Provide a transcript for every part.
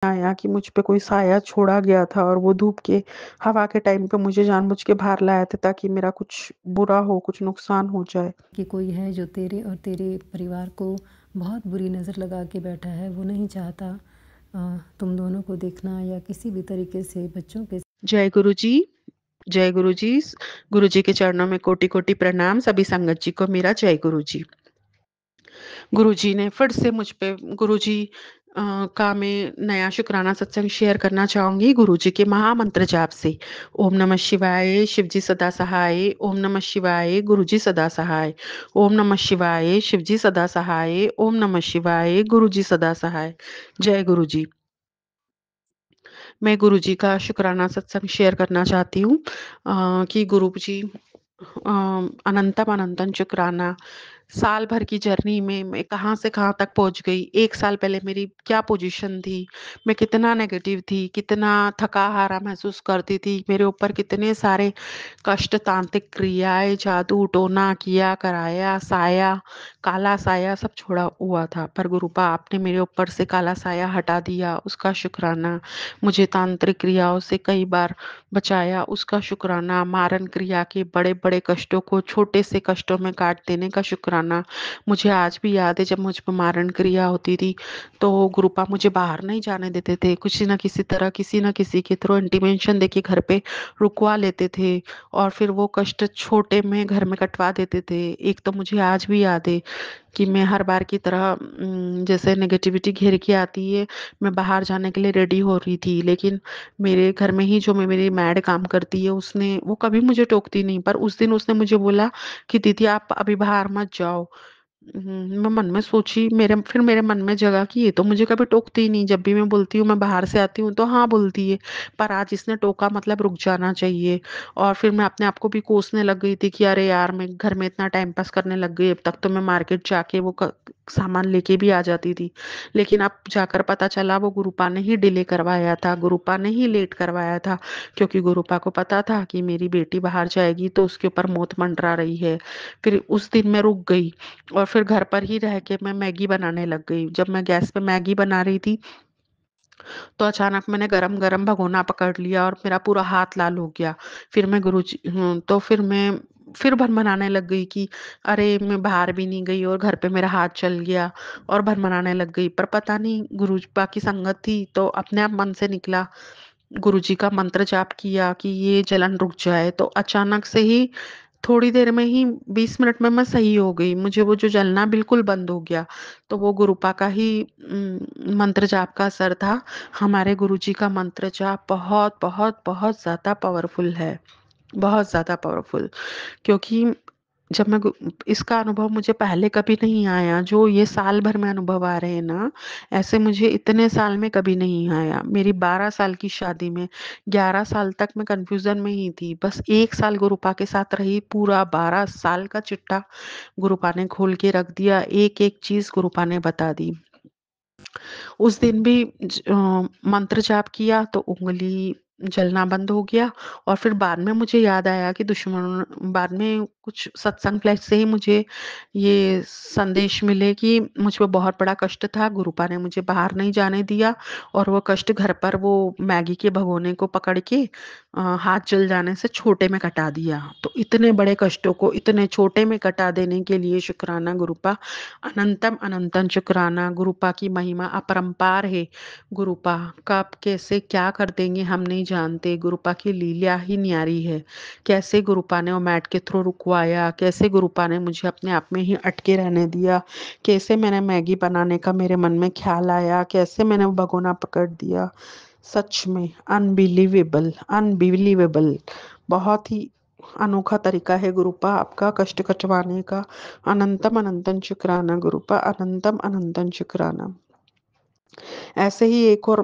आया कि मुझ पे कोई साया छोड़ा गया था और वो धूप के हवा के टाइम पे मुझे जानबूझ के बाहर लाया था ताकि मेरा कुछ बुरा हो, कुछ नुकसान हो जाए। कि कोई है जो तेरे और तेरे परिवार को बहुत बुरी नज़र लगा के बैठा है। वो नहीं चाहता तुम दोनों को देखना या किसी भी तरीके से बच्चों के। जय गुरु जी, जय गुरु जी। गुरु जी के चरणों में कोटि-कोटि प्रणाम। सभी संगत जी को मेरा जय गुरु जी। गुरुजी ने फिर से मुझ पे गुरुजी का मैं नया शुक्राना सत्संग शेयर करना चाहूँगी गुरुजी के महामंत्र जाप से। ओम नमः शिवाय, शिवजी सदा सहाय। ओम नमः शिवाय, गुरुजी सदा सहाय। ओम नमः शिवाय, शिवजी सदा सहाय। ओम नमः शिवाय, गुरुजी सदा सहाय। जय गुरुजी। मैं गुरुजी का शुक्राना सत्संग शेयर करना चाहती हूँ कि गुरुजी अनंतम अनंतन शुक्राना। साल भर की जर्नी में मैं कहाँ से कहाँ तक पहुँच गई। 1 साल पहले मेरी क्या पोज़ीशन थी, मैं कितना नेगेटिव थी, कितना थका-हारा महसूस करती थी, मेरे ऊपर कितने सारे कष्ट, तांत्रिक क्रियाएँ, जादू, टोना किया, कराया, साया, काला साया सब छोड़ा हुआ था। पर गुरुपा आपने मेरे ऊपर से काला साया हटा दिया, उसका शुक्राना। मुझे तांत्रिक क्रियाओं से कई बार बचाया, उसका शुक्राना। मारन क्रिया के बड़े-बड़े कष्टों को छोटे से कष्टों में काट देने का शुक्राना। मुझे आज भी याद है जब मुझ पे मारन क्रिया होती थी, तो गुरुपा मुझे बाहर नहीं जाने देते थे। किसी न किसी तरह, किसी न किसी के थ्रू इंटीमेशन देके घर पे रुकवा लेते थे और फिर वो कष्ट छोटे में घर में कटवा देते थे। एक तो मुझे आज भी याद है कि मैं हर बार की तरह जैसे नेगेटिविटी घेर के आती है, मैं बाहर जाने के लिए रेडी हो रही थी, लेकिन मेरे घर में ही जो मेरी मैड काम करती है, उसने वो कभी मुझे टोकती नहीं, पर उस दिन उसने मुझे बोला कि दीदी आप अभी बाहर मत जाओ। मैं मन में सोची मेरे मन में जगा कि ये तो मुझे कभी टोकती ही नहीं, जब भी मैं बोलती हूँ मैं बाहर से आती हूँ तो हाँ बोलती है, पर आज इसने टोका मतलब रुक जाना चाहिए। और फिर मैं अपने आप को भी कोसने लग गई थी कि अरे यार मैं घर में इतना टाइम पास करने लग गई, अब तक तो मैं मार्केट जाके वो सामान लेके भी आ जाती थी। लेकिन अब जाकर पता चला वो गुरुपा ने ही डिले करवाया था, गुरुपा ने ही लेट करवाया था, क्योंकि गुरुपा को पता था कि मेरी बेटी बाहर जाएगी तो उसके ऊपर मौत मंडरा रही है। फिर उस दिन मैं रुक गई और फिर घर पर ही रह के मैं मैगी बनाने लग गई। जब मैं गैस पे मैगी बना रही थी, तो अचानक मैंने गरम-गरम भगोना पकड़ लिया और मेरा पूरा हाथ लाल हो गया। फिर मैं तो फिर मैं फिर भनभनाने लग गई कि अरे! मैं बाहर भी नहीं गई और घर पे मेरा हाथ जल गया और भनभनाने लग गई। पर पता नहीं गुरुपा की संगत थी तो अपने आप मन से निकला। गुरुजी का मंत्र जाप किया कि ये जलन रुक जाए, तो अचानक से ही थोड़ी देर में ही 20 मिनट में मैं सही हो गई। मुझे वो जो जलना बिल्कुल बंद हो गया। तो वो गुरुपा का ही मंत्र जाप का असर था। हमारे गुरुजी का मंत्र जाप बहुत, बहुत, बहुत ज़्यादा पावरफुल है। बहुत ज़्यादा पावरफुल, क्योंकि जब मैं गु इसका अनुभव मुझे पहले कभी नहीं आया, जो ये साल भर में अनुभव आ रहे हैं ना, ऐसे मुझे इतने साल में कभी नहीं आया। मेरी 12 साल की शादी में 11 साल तक मैं कन्फ्यूज़न में ही थी। बस 1 साल गुरुपा के साथ रही, पूरा 12 साल का चिट्ठा गुरुपा ने खोल के रख दिया, एक-एक चीज़ गुरुपा ने बता दी। उस दिन भी मंत्र जाप किया तो उँगली जलना बंद हो गया और फिर बाद में मुझे याद आया कि बाद में कुछ सत्संग प्लेट से ही मुझे ये संदेश मिले कि मुझ पे बहुत बड़ा कष्ट था, गुरुपा ने मुझे बाहर नहीं जाने दिया और वो कष्ट घर पर वो मैगी के भगोने को पकड़ के हाथ जल जाने से छोटे में कटा दिया। तो इतने बड़े कष्टों को इतने छोटे में कटा देने के लिए शुक्राना गुरुपा। अनंतम अनंतन शुक्राना। गुरुपा की महिमा अपरंपार है। गुरुपा कब कैसे क्या कर देंगे हम नहीं जानते। गुरुपा की लीला ही न्यारी है। कैसे गुरुपा ने वो मैट के थ्रू रुकवाया, कैसे गुरुपा ने मुझे अपने आप में ही अटके रहने दिया, कैसे मैंने मैगी बनाने का मेरे मन में ख्याल आया, कैसे मैंने वो भगोना पकड़ दिया। सच में अनबिलीवेबल, अनबिलीवेबल। बहुत ही अनोखा तरीका है गुरुपा आपका कष्ट कटवाने का। अनंतम अनंतन शुक्राना गुरुपा, अनंतम अनंतन शुक्राना। ऐसे ही एक और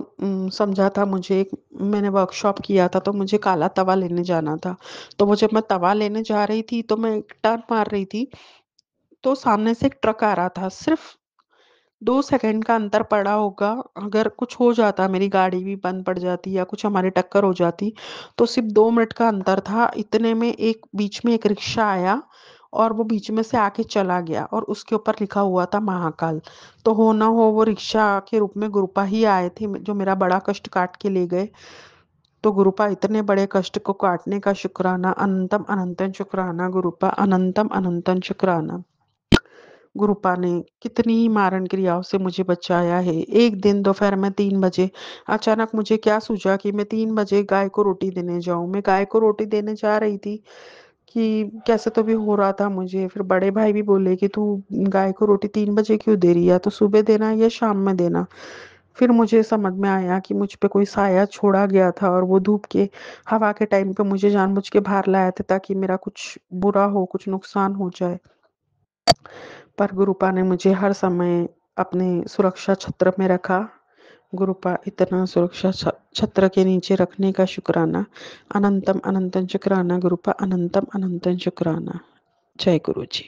समझा था मुझे, एक मैंने वर्कशॉप किया था तो मुझे काला तवा लेने जाना था। तो वो जब मैं तवा लेने जा रही थी तो मैं एक टर्न मार रही थी, तो सामने से एक ट्रक आ रहा था। सिर्फ़ 2 सेकंड का अंतर पड़ा होगा, अगर कुछ हो जाता, मेरी गाड़ी भी बंद पड़ जाती या कुछ हमारी टक्कर हो जाती, तो सिर्फ़ 2 मिनट का अंतर था। इतने में एक बीच में एक रिक्शा आया और वो बीच में से आके चला गया और उसके ऊपर लिखा हुआ था महाकाल। तो हो ना हो वो रिक्शा के रूप में गुरुपा ही आए थे जो मेरा बड़ा कष्ट काट के ले गए। तो गुरुपा इतने बड़े कष्ट को काटने का शुक्राना, अनंतम अनंतन शुक्राना गुरुपा, अनंतम अनंतन शुक्राना। गुरुपा ने कितनी ही मारण क्रियाओं से मुझे बचाया है। एक दिन दोपहर में 3 बजे अचानक मुझे क्या सूझा कि मैं 3 बजे गाय को रोटी देने जाऊं। मैं गाय को रोटी देने जा रही थी कि कैसे तो भी हो रहा था मुझे। फिर बड़े भाई भी बोले कि तू गाय को रोटी 3 बजे क्यों दे रही है, तो सुबह देना या शाम में देना। फिर मुझे समझ में आया कि मुझ पे कोई साया छोड़ा गया था और वो धूप के हवा के टाइम पे मुझे जानबूझ के बाहर लाया था ताकि मेरा कुछ बुरा हो, कुछ नुकसान हो जाए। पर गुरुपा ने मुझे हर समय अपने सुरक्षा छत्र में रखा। गुरुपा इतना सुरक्षा छत्र के नीचे रखने का शुक्राना, अनंतम अनंतन शुक्राना गुरुपा, अनंतम अनंतन शुक्राना। जय गुरु जी।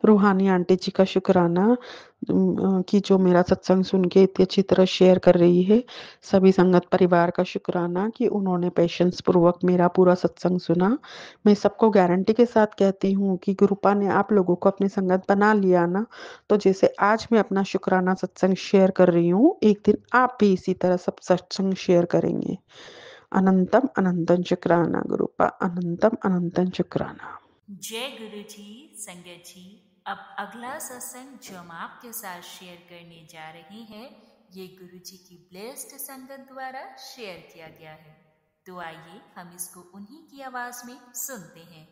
रूहानी आंटी जी का शुक्राना कि जो मेरा सत्संग सुन के इतनी अच्छी तरह शेयर कर रही है। सभी संगत परिवार का शुक्राना कि उन्होंने पेशेंस पूर्वक मेरा पूरा सत्संग सुना। मैं सबको गारंटी के साथ कहती हूँ कि गुरुपा ने आप लोगों को अपनी संगत बना लिया ना, तो जैसे आज मैं अपना शुक्राना सत्संग शेयर कर रही हूँ, एक दिन आप भी इसी तरह सब सत्संग शेयर करेंगे। अनंतम अनंतन शुक्राना गुरुपा, अनंतम अनंतन शुक्राना। जय गुरु जी। संगत जी, अब अगला सत्संग जो हम आपके साथ शेयर करने जा रहे हैं, ये गुरु जी की ब्लेस्ड संगत द्वारा शेयर किया गया है। तो आइए हम इसको उन्हीं की आवाज में सुनते हैं।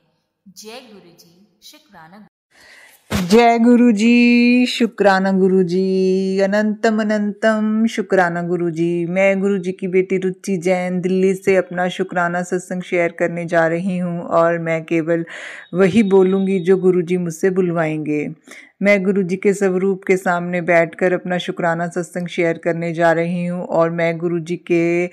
जय गुरु जी, शुक्राना। जय गुरु जी, शुक्राना गुरु जी, अनंतम अनंतम शुक्राना गुरु जी। मैं गुरु जी की बेटी रुचि जैन दिल्ली से अपना शुक्राना सत्संग शेयर करने जा रही हूँ और मैं केवल वही बोलूँगी जो गुरु जी मुझसे बुलवाएंगे। मैं गुरु जी के स्वरूप के सामने बैठकर अपना शुक्राना सत्संग शेयर करने जा रही हूँ और मैं गुरु जी के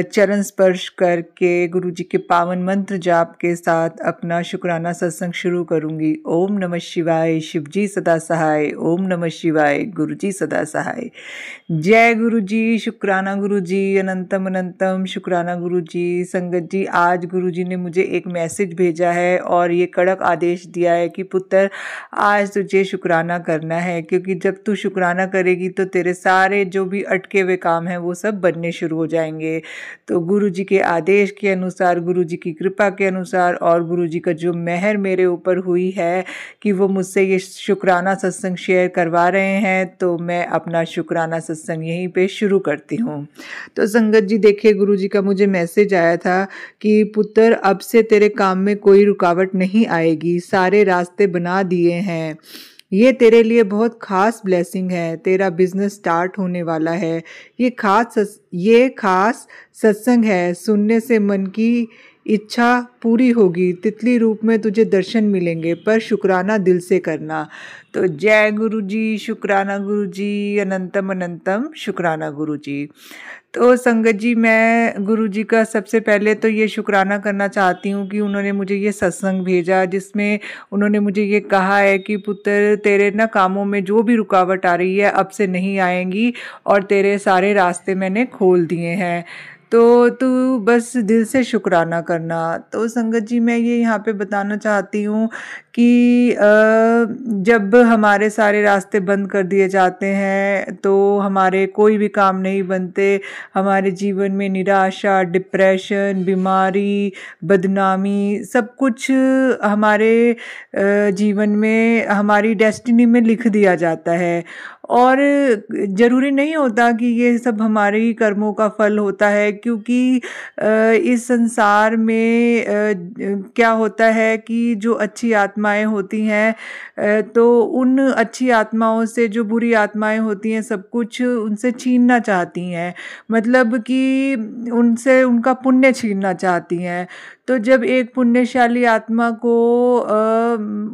चरण स्पर्श करके गुरु जी के पावन मंत्र जाप के साथ अपना शुक्राना सत्संग शुरू करूँगी। ओम नमः शिवाय, शिव जी सदा सहाय। ओम नमः शिवाय, गुरु जी सदा सहाय। जय गुरु जी, शुक्राना गुरु जी, अनंतम अनंतम शुक्राना गुरु जी। संगत जी, आज गुरु जी ने मुझे एक मैसेज भेजा है और ये कड़क आदेश दिया है कि पुत्र आज तुझे शुक्राना करना है, क्योंकि जब तू शुक्राना करेगी तो तेरे सारे जो भी अटके हुए काम हैं वो सब बनने शुरू हो जाएंगे। तो गुरु जी के आदेश के अनुसार, गुरु जी की कृपा के अनुसार और गुरु जी का जो मेहर मेरे ऊपर हुई है कि वो मुझसे ये शुक्राना सत्संग शेयर करवा रहे हैं, तो मैं अपना शुक्राना सत्संग यहीं पे शुरू करती हूँ। तो संगत जी देखिए, गुरु जी का मुझे मैसेज आया था कि पुत्र अब से तेरे काम में कोई रुकावट नहीं आएगी, सारे रास्ते बना दिए हैं। ये तेरे लिए बहुत खास ब्लेसिंग है, तेरा बिजनेस स्टार्ट होने वाला है। ये खास सत्संग है, सुनने से मन की इच्छा पूरी होगी, तितली रूप में तुझे दर्शन मिलेंगे, पर शुक्राना दिल से करना। तो जय गुरु जी, शुक्राना गुरु जी, अनंतम अनंतम शुक्राना गुरु जी। तो संगत जी, मैं गुरु जी का सबसे पहले तो ये शुक्राना करना चाहती हूँ कि उन्होंने मुझे ये सत्संग भेजा जिसमें उन्होंने मुझे ये कहा है कि पुत्र तेरे ना कामों में जो भी रुकावट आ रही है अब से नहीं आएंगी और तेरे सारे रास्ते मैंने खोल दिए हैं, तो तू बस दिल से शुक्राना करना। तो संगत जी, मैं ये यहाँ पे बताना चाहती हूँ कि जब हमारे सारे रास्ते बंद कर दिए जाते हैं तो हमारे कोई भी काम नहीं बनते। हमारे जीवन में निराशा, डिप्रेशन, बीमारी, बदनामी सब कुछ हमारे जीवन में हमारी डेस्टिनी में लिख दिया जाता है और ज़रूरी नहीं होता कि ये सब हमारे ही कर्मों का फल होता है, क्योंकि इस संसार में क्या होता है कि जो अच्छी आत्माएं होती हैं तो उन अच्छी आत्माओं से जो बुरी आत्माएं होती हैं सब कुछ उनसे छीनना चाहती हैं, मतलब कि उनसे उनका पुण्य छीनना चाहती हैं। तो जब एक पुण्यशाली आत्मा को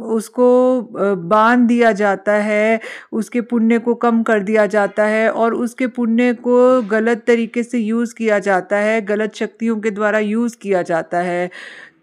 उसको बांध दिया जाता है, उसके पुण्य को कम कर दिया जाता है और उसके पुण्य को गलत तरीके से यूज़ किया जाता है, गलत शक्तियों के द्वारा यूज़ किया जाता है,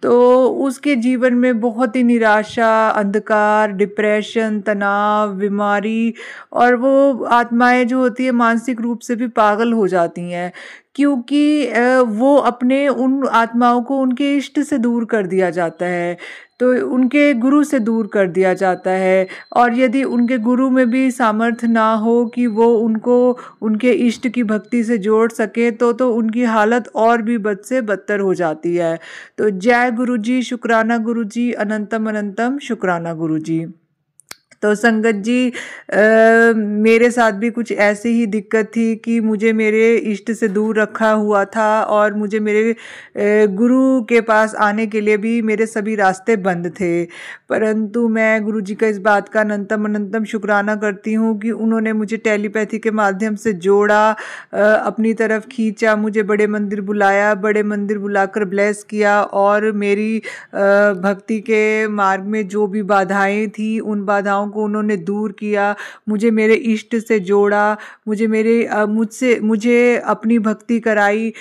तो उसके जीवन में बहुत ही निराशा, अंधकार, डिप्रेशन, तनाव, बीमारी और वो आत्माएं जो होती है मानसिक रूप से भी पागल हो जाती हैं, क्योंकि वो अपने उन आत्माओं को उनके इष्ट से दूर कर दिया जाता है। तो उनके गुरु से दूर कर दिया जाता है। और यदि उनके गुरु में भी सामर्थ्य ना हो कि वो उनको उनके इष्ट की भक्ति से जोड़ सके तो उनकी हालत और भी बद से बदतर हो जाती है। तो जय गुरु जी, शुक्राना गुरु जी, अनंतम अनंतम शुक्राना गुरु जी। तो संगत जी, मेरे साथ भी कुछ ऐसी ही दिक्कत थी कि मुझे मेरे इष्ट से दूर रखा हुआ था और मुझे मेरे गुरु के पास आने के लिए भी मेरे सभी रास्ते बंद थे। परंतु मैं गुरु जी का इस बात का अनंतम अनंतम शुक्राना करती हूँ कि उन्होंने मुझे टेलीपैथी के माध्यम से जोड़ा, अपनी तरफ खींचा, मुझे बड़े मंदिर बुलाया, बड़े मंदिर बुलाकर ब्लेस किया और मेरी भक्ति के मार्ग में जो भी बाधाएं थी उन बाधाओं को उन्होंने दूर किया, मुझे मेरे इष्ट से जोड़ा, मुझे अपनी भक्ति कराई,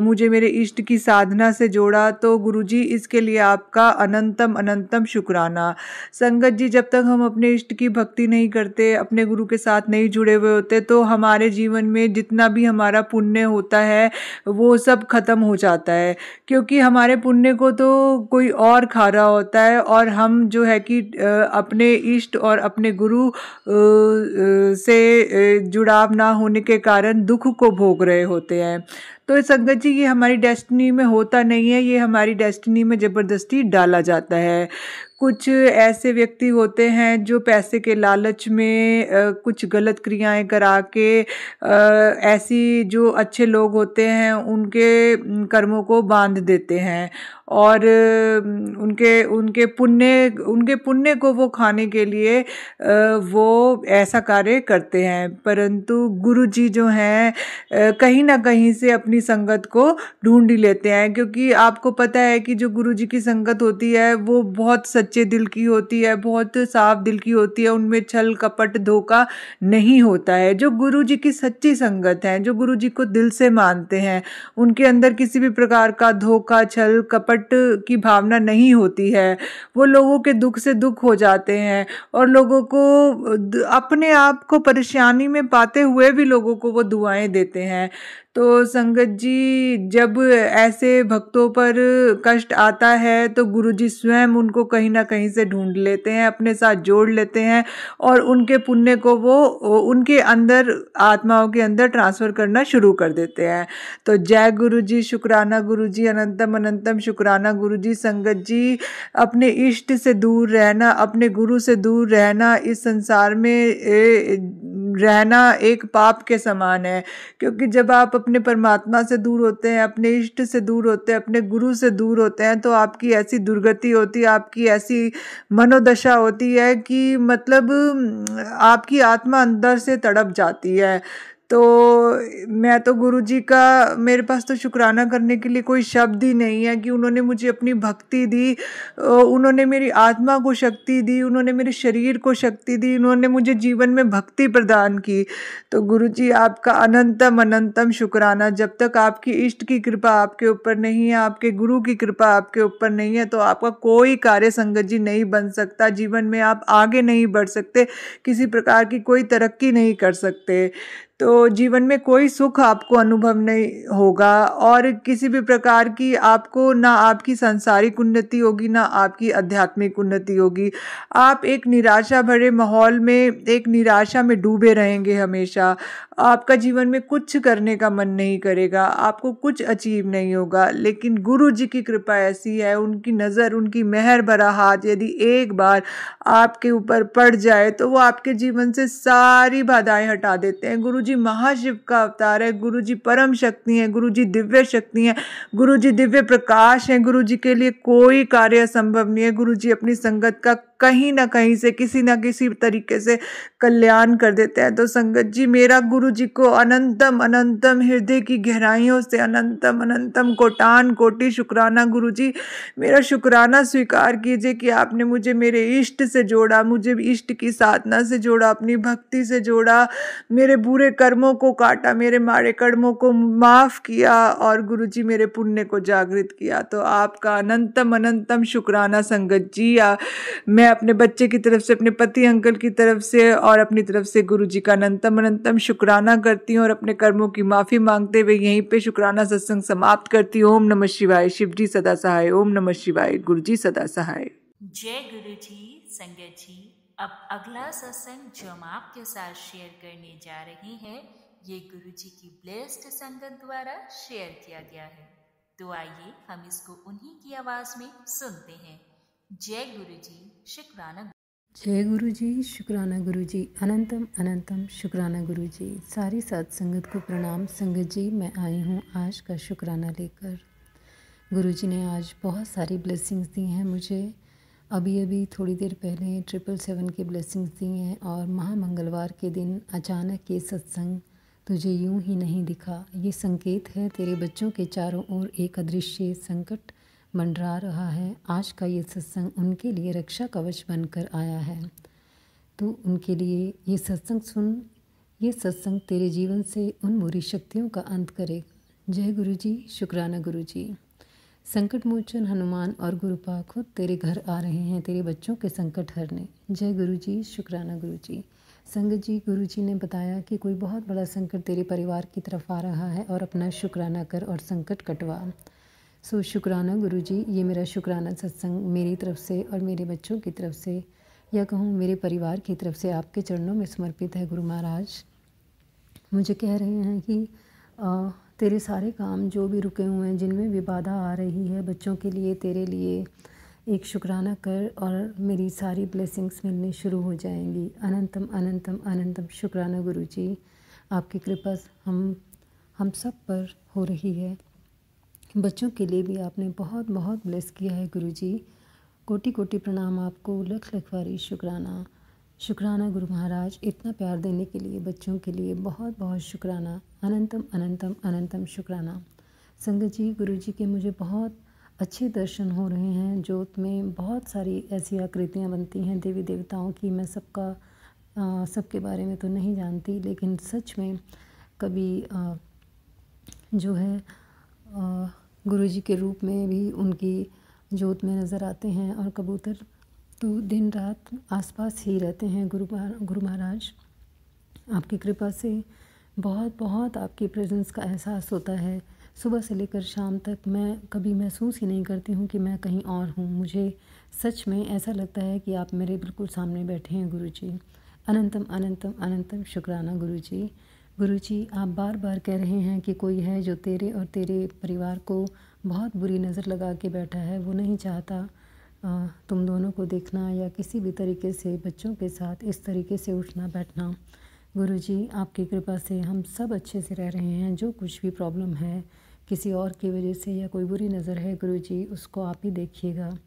मुझे मेरे इष्ट की साधना से जोड़ा। तो गुरुजी, इसके लिए आपका अनंतम अनंतम शुक्राना। संगत जी, जब तक हम अपने इष्ट की भक्ति नहीं करते, अपने गुरु के साथ नहीं जुड़े हुए होते, तो हमारे जीवन में जितना भी हमारा पुण्य होता है वो सब खत्म हो जाता है, क्योंकि हमारे पुण्य को तो कोई और खा रहा होता है और हम जो है कि अपने इष्ट और अपने गुरु से जुड़ाव ना होने के कारण दुख को भोग रहे होते हैं। तो संगत जी, ये हमारी डेस्टिनी में होता नहीं है, ये हमारी डेस्टिनी में ज़बरदस्ती डाला जाता है। कुछ ऐसे व्यक्ति होते हैं जो पैसे के लालच में कुछ गलत क्रियाएं करा के ऐसी जो अच्छे लोग होते हैं उनके कर्मों को बांध देते हैं और उनके पुण्य को वो खाने के लिए वो ऐसा कार्य करते हैं। परंतु गुरु जी जो हैं कहीं ना कहीं से अपनी संगत को ढूंढ ही लेते हैं, क्योंकि आपको पता है कि जो गुरु जी की संगत होती है वो बहुत सच्चे दिल की होती है, बहुत साफ दिल की होती है, उनमें छल कपट धोखा नहीं होता है। जो गुरु जी की सच्ची संगत है, जो गुरु जी को दिल से मानते हैं, उनके अंदर किसी भी प्रकार का धोखा छल कपट की भावना नहीं होती है। वो लोगों के दुख से दुख हो जाते हैं और लोगों को अपने आप को परेशानी में पाते हुए भी लोगों को वो दुआएं देते हैं। तो संगत जी, जब ऐसे भक्तों पर कष्ट आता है तो गुरुजी स्वयं उनको कहीं ना कहीं से ढूंढ लेते हैं, अपने साथ जोड़ लेते हैं और उनके पुण्य को वो उनके अंदर आत्माओं के अंदर ट्रांसफ़र करना शुरू कर देते हैं। तो जय गुरुजी, शुक्राना गुरुजी, अनंतम अनंतम शुक्राना गुरुजी। संगत जी, अपने इष्ट से दूर रहना, अपने गुरु से दूर रहना, इस संसार में रहना एक पाप के समान है, क्योंकि जब आप अपने परमात्मा से दूर होते हैं, अपने इष्ट से दूर होते हैं, अपने गुरु से दूर होते हैं, तो आपकी ऐसी दुर्गति होती है, आपकी ऐसी मनोदशा होती है कि मतलब आपकी आत्मा अंदर से तड़प जाती है। तो मैं तो गुरुजी का, मेरे पास तो शुक्राना करने के लिए कोई शब्द ही नहीं है कि उन्होंने मुझे अपनी भक्ति दी, उन्होंने मेरी आत्मा को शक्ति दी, उन्होंने मेरे शरीर को शक्ति दी, उन्होंने मुझे जीवन में भक्ति प्रदान की। तो गुरुजी, आपका अनंतम अनंतम शुक्राना। जब तक आपकी इष्ट की कृपा आपके ऊपर नहीं है, आपके गुरु की कृपा आपके ऊपर नहीं है, तो आपका कोई कार्य संगत जी नहीं बन सकता। जीवन में आप आगे नहीं बढ़ सकते, किसी प्रकार की कोई तरक्की नहीं कर सकते, तो जीवन में कोई सुख आपको अनुभव नहीं होगा और किसी भी प्रकार की आपको ना आपकी सांसारिक उन्नति होगी, ना आपकी आध्यात्मिक उन्नति होगी। आप एक निराशा भरे माहौल में, एक निराशा में डूबे रहेंगे हमेशा। आपका जीवन में कुछ करने का मन नहीं करेगा, आपको कुछ अचीव नहीं होगा। लेकिन गुरु जी की कृपा ऐसी है, उनकी नज़र, उनकी मेहर भरा हाथ यदि एक बार आपके ऊपर पड़ जाए तो वो आपके जीवन से सारी बाधाएं हटा देते हैं। गुरु जी महाशिव का अवतार है, गुरु जी परम शक्ति है, गुरु जी दिव्य शक्ति है, गुरु जी दिव्य प्रकाश है। गुरु जी के लिए कोई कार्य संभव नहीं है। गुरु जी अपनी संगत का कहीं ना कहीं से, किसी ना किसी तरीके से कल्याण कर देते हैं। तो संगत जी, मेरा गुरु जी को अनंतम अनंतम हृदय की गहराइयों से अनंतम अनंतम कोटान कोटि शुक्राना। गुरु जी, मेरा शुक्राना स्वीकार कीजिए कि आपने मुझे मेरे इष्ट से जोड़ा, मुझे इष्ट की साधना से जोड़ा, अपनी भक्ति से जोड़ा, मेरे बुरे कर्मों को काटा, मेरे मारे कर्मों को माफ़ किया और गुरु जी मेरे पुण्य को जागृत किया। तो आपका अनंतम अनंतम शुक्राना संगत जी। मैं अपने बच्चे की तरफ से, अपने पति अंकल की तरफ से और अपनी तरफ से गुरु जी का अनंतम अनंतम शुक्राना करती हूँ और अपने कर्मों की माफ़ी मांगते हुए यहीं पे शुक्राना सत्संग समाप्त करती हूँ। ओम नमः शिवाय। शिव जी सदा सहाय। ओम नमः शिवाय। गुरु जी सदा सहाय। जय गुरु जी, संगत जी। अब अगला सत्संग जो हम आपके साथ शेयर करने जा रहे हैं, ये गुरु जी की ब्लेस्ड संगत द्वारा शेयर किया गया है। तो आइए हम इसको उन्हीं की आवाज में सुनते हैं। जय गुरु जी, शुक्राना। जय गुरु जी, शुक्राना गुरु जी, अनंतम अनंतम शुक्राना गुरु जी। सारी सात संगत को प्रणाम। संगत जी, मैं आई हूँ आज का शुक्राना लेकर। गुरु जी ने आज बहुत सारी ब्लेसिंग्स दी हैं मुझे। अभी थोड़ी देर पहले 777 की ब्लेसिंग्स दी हैं, और महामंगलवार के दिन अचानक ये सत्संग तुझे यूं ही नहीं दिखा। ये संकेत है तेरे बच्चों के चारों ओर एक अदृश्य संकट मंडरा रहा है। आज का ये सत्संग उनके लिए रक्षा कवच बनकर आया है। तो उनके लिए ये सत्संग सुन। ये सत्संग तेरे जीवन से उन बुरी शक्तियों का अंत करेगा। जय गुरु जी, शुक्राना गुरु जी। संकट मोचन हनुमान और गुरुपा खुद तेरे घर आ रहे हैं तेरे बच्चों के संकट हरने। जय गुरु जी, शुक्राना गुरु जी। संगत जी, गुरु जी ने बताया कि कोई बहुत बड़ा संकट तेरे परिवार की तरफ आ रहा है और अपना शुक्राना कर और संकट कटवा। सो शुक्राना गुरु जी। ये मेरा शुक्राना सत्संग मेरी तरफ से और मेरे बच्चों की तरफ से, या कहूँ मेरे परिवार की तरफ से आपके चरणों में समर्पित है। गुरु महाराज मुझे कह रहे हैं कि तेरे सारे काम जो भी रुके हुए हैं, जिनमें भी बाधा आ रही है बच्चों के लिए, तेरे लिए एक शुक्राना कर और मेरी सारी ब्लेसिंग्स मिलनी शुरू हो जाएंगी। अनंतम अनंतम अनंतम शुक्राना गुरु जी। आपकी कृपा हम सब पर हो रही है। बच्चों के लिए भी आपने बहुत बहुत ब्लेस किया है गुरु जी। कोटि कोटि प्रणाम आपको, लख लख वारी शुक्राना। शुक्राना गुरु महाराज, इतना प्यार देने के लिए बच्चों के लिए बहुत बहुत शुक्राना। अनंतम अनंतम अनंतम शुक्राना। संगत जी, गुरु जी के मुझे बहुत अच्छे दर्शन हो रहे हैं। जोत में बहुत सारी ऐसी आकृतियाँ बनती हैं देवी देवताओं की। मैं सबके बारे में तो नहीं जानती, लेकिन सच में कभी जो है गुरु जी के रूप में भी उनकी जोत में नज़र आते हैं, और कबूतर तो दिन रात आसपास ही रहते हैं। गुरु महाराज, आपकी कृपा से बहुत बहुत आपकी प्रेजेंस का एहसास होता है। सुबह से लेकर शाम तक मैं कभी महसूस ही नहीं करती हूँ कि मैं कहीं और हूँ। मुझे सच में ऐसा लगता है कि आप मेरे बिल्कुल सामने बैठे हैं गुरु जी। अनंतम अनंतम अनंतम शुक्राना गुरु जी। गुरु जी, आप बार बार कह रहे हैं कि कोई है जो तेरे और तेरे परिवार को बहुत बुरी नज़र लगा के बैठा है। वो नहीं चाहता तुम दोनों को देखना या किसी भी तरीके से बच्चों के साथ इस तरीके से उठना बैठना। गुरु जी, आपकी कृपा से हम सब अच्छे से रह रहे हैं। जो कुछ भी प्रॉब्लम है किसी और की वजह से या कोई बुरी नज़र है गुरु जी, उसको आप ही देखिएगा।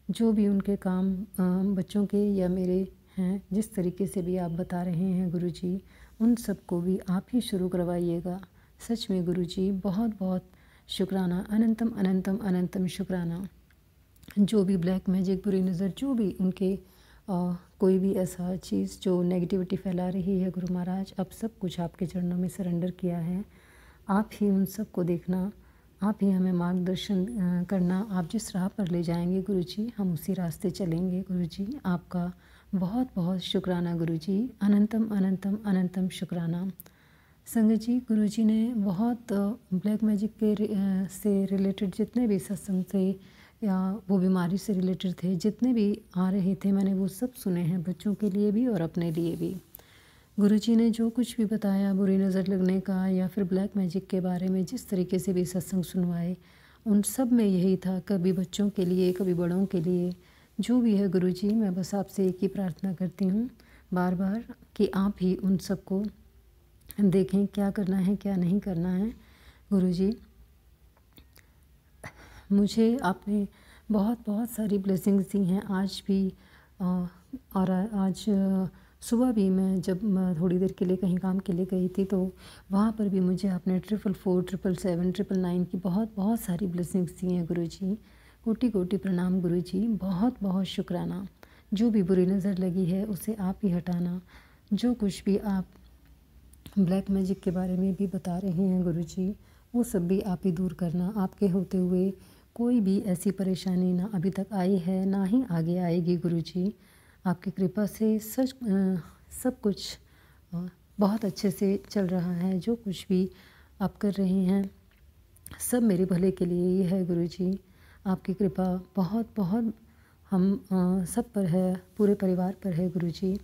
जो भी उनके काम बच्चों के या मेरे हैं, जिस तरीके से भी आप बता रहे हैं गुरु जी, उन सब को भी आप ही शुरू करवाइएगा। सच में गुरु जी, बहुत बहुत शुक्राना। अनंतम अनंतम अनंतम शुक्राना। जो भी ब्लैक मैजिक, बुरी नज़र, जो भी उनके कोई भी ऐसा चीज़ जो नेगेटिविटी फैला रही है गुरु महाराज, अब सब कुछ आपके चरणों में सरेंडर किया है। आप ही उन सब को देखना, आप ही हमें मार्गदर्शन करना। आप जिस राह पर ले जाएंगे गुरु जी, हम उसी रास्ते चलेंगे गुरु जी। आपका बहुत बहुत शुक्राना गुरु जी। अनंतम अनंतम अनंतम शुक्राना। संगत जी, गुरु जी ने बहुत ब्लैक मैजिक के से रिलेटेड जितने भी सत्संग थे या वो बीमारी से रिलेटेड थे, जितने भी आ रहे थे, मैंने वो सब सुने हैं, बच्चों के लिए भी और अपने लिए भी। गुरु जी ने जो कुछ भी बताया बुरी नज़र लगने का या फिर ब्लैक मैजिक के बारे में, जिस तरीके से भी सत्संग सुनवाए, उन सब में यही था, कभी बच्चों के लिए कभी बड़ों के लिए। जो भी है गुरु जी, मैं बस आपसे एक ही प्रार्थना करती हूँ बार बार कि आप ही उन सब को देखें, क्या करना है क्या नहीं करना है। गुरु जी, मुझे आपने बहुत बहुत सारी ब्लेसिंग्स दी हैं आज भी, और आज सुबह भी मैं जब थोड़ी देर के लिए कहीं काम के लिए गई थी, तो वहाँ पर भी मुझे आपने 444, 777, 999 की बहुत बहुत सारी ब्लेसिंग्स दी हैं गुरु जी। कोटि कोटि प्रणाम गुरु जी, बहुत बहुत शुक्राना। जो भी बुरी नज़र लगी है उसे आप ही हटाना। जो कुछ भी आप ब्लैक मैजिक के बारे में भी बता रहे हैं गुरु जी, वो सब भी आप ही दूर करना। आपके होते हुए कोई भी ऐसी परेशानी ना अभी तक आई है, ना ही आगे आएगी गुरु जी। आपकी कृपा से सब कुछ बहुत अच्छे से चल रहा है। जो कुछ भी आप कर रहे हैं सब मेरे भले के लिए ही है गुरु जी। आपकी कृपा बहुत बहुत हम सब पर है, पूरे परिवार पर है गुरुजी।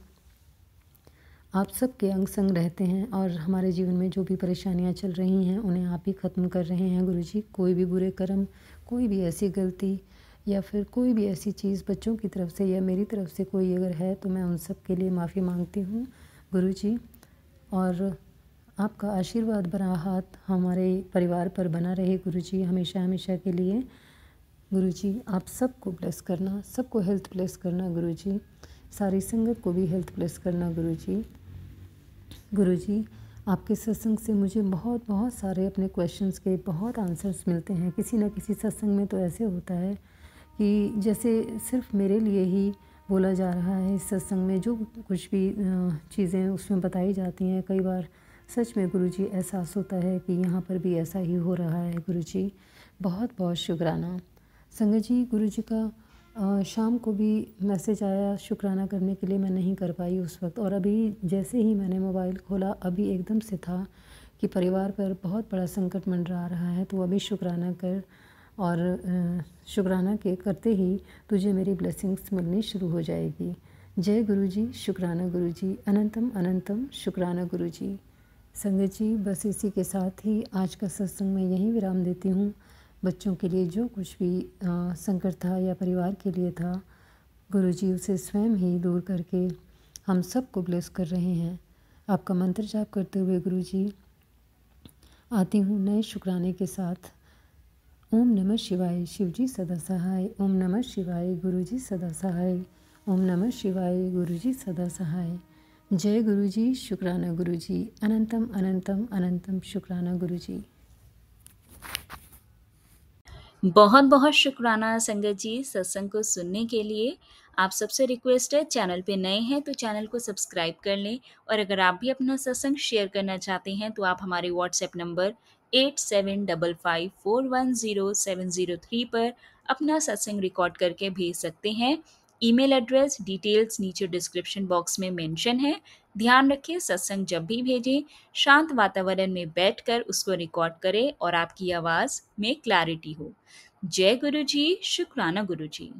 आप सबके अंग संग रहते हैं और हमारे जीवन में जो भी परेशानियां चल रही हैं उन्हें आप ही ख़त्म कर रहे हैं गुरुजी। कोई भी बुरे कर्म, कोई भी ऐसी गलती या फिर कोई भी ऐसी चीज़ बच्चों की तरफ से या मेरी तरफ से कोई अगर है तो मैं उन सब के लिए माफ़ी मांगती हूँ गुरुजी। और आपका आशीर्वाद भरा हाथ हमारे परिवार पर बना रहे गुरुजी, हमेशा हमेशा के लिए। गुरुजी आप सबको ब्लेस करना, सबको हेल्थ ब्लेस करना गुरुजी, सारी संगत को भी हेल्थ ब्लेस करना गुरुजी। गुरुजी आपके सत्संग से मुझे बहुत बहुत सारे अपने क्वेश्चंस के बहुत आंसर्स मिलते हैं। किसी न किसी सत्संग में तो ऐसे होता है कि जैसे सिर्फ मेरे लिए ही बोला जा रहा है। इस सत्संग में जो कुछ भी चीज़ें उसमें बताई जाती हैं, कई बार सच में गुरुजी एहसास होता है कि यहाँ पर भी ऐसा ही हो रहा है गुरुजी। बहुत बहुत शुक्राना संगत जी। गुरुजी का शाम को भी मैसेज आया शुक्राना करने के लिए, मैं नहीं कर पाई उस वक्त। और अभी जैसे ही मैंने मोबाइल खोला अभी एकदम से था कि परिवार पर बहुत बड़ा संकट मंडरा रहा है, तो अभी शुक्राना कर। और शुक्राना के करते ही तुझे मेरी ब्लेसिंग्स मिलनी शुरू हो जाएगी। जय गुरुजी, शुक्राना गुरुजी, अनंतम अनंतम शुक्राना गुरुजी। संगत जी बस इसी के साथ ही आज का सत्संग मैं यहीं विराम देती हूँ। बच्चों के लिए जो कुछ भी संकट था या परिवार के लिए था, गुरुजी उसे स्वयं ही दूर करके हम सबको ब्लेस कर रहे हैं। आपका मंत्र जाप करते हुए गुरुजी आती हूँ नए शुक्राने के साथ। ओम नमः शिवाय, शिवजी सदा सहाय। ओम नमः शिवाय, गुरुजी सदा सहाय। ओम नमः शिवाय, गुरुजी सदा सहाय। जय गुरुजी, शुक्राना गुरुजी, अनंतम अनंतम अनंतम शुक्राना गुरुजी। बहुत बहुत शुक्राना संगत जी सत्संग को सुनने के लिए। आप सबसे रिक्वेस्ट है, चैनल पे नए हैं तो चैनल को सब्सक्राइब कर लें। और अगर आप भी अपना सत्संग शेयर करना चाहते हैं तो आप हमारे व्हाट्सएप नंबर 8755410703 पर अपना सत्संग रिकॉर्ड करके भेज सकते हैं। ईमेल एड्रेस डिटेल्स नीचे डिस्क्रिप्शन बॉक्स में मेंशन है। ध्यान रखें, सत्संग जब भी भेजें शांत वातावरण में बैठकर उसको रिकॉर्ड करें और आपकी आवाज़ में क्लैरिटी हो। जय गुरु जी, शुक्राना गुरु जी।